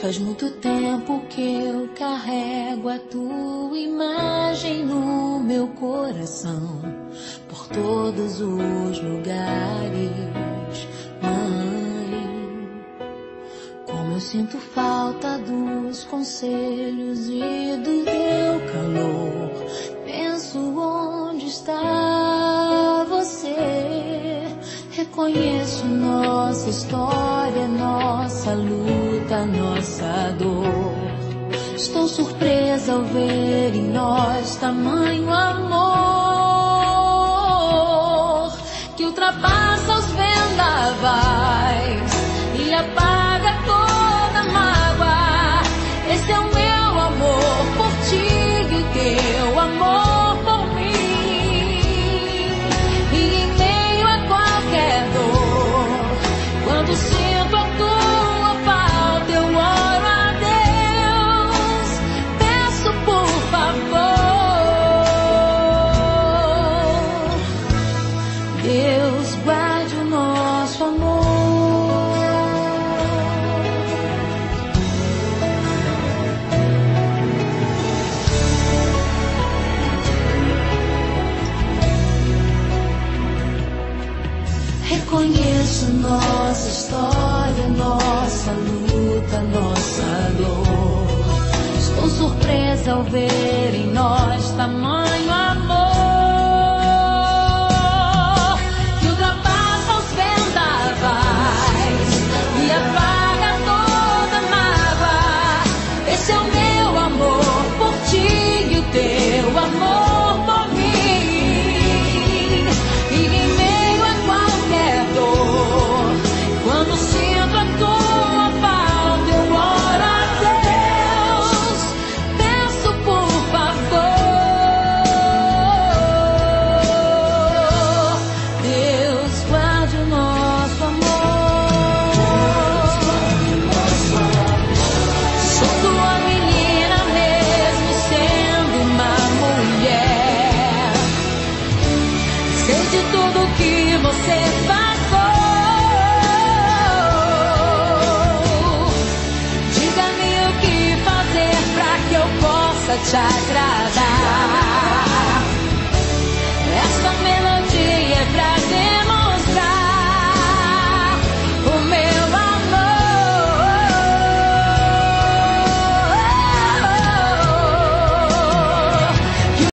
Faz muito tempo que eu carrego a tua imagem no meu coração, por todos os lugares, Mãe. Como eu sinto falta dos conselhos e do teu calor. Penso onde está você. Reconheço nossa história, nossa luta, nossa dor. Estou surpresa ao ver em nós tamanho amor que ultrapassa os vendavais e apaga toda mágoa. Esse é o meu amor por ti e o teu amor por mim. E em meio a qualquer dor, quando sinto a tua falta, eu oro a Deus, peço por favor, Deus guarde o nosso amor. Reconheço nossa história, nossa luta, nossa dor. Estou surpresa ao ver em nós tamanho amor que ultrapassa os vendavais e apaga toda mágoa. Esse é o meu amor por ti e o teu amor por mim. E em meio a qualquer dor, quando sinto a tua falta, eu oro a Deus, peço por favor, Deus guarde o nosso amor. Sou tua menina mesmo sendo uma mulher. Sei de tudo que você passou. Diga-me o que fazer pra que eu possa te agradar.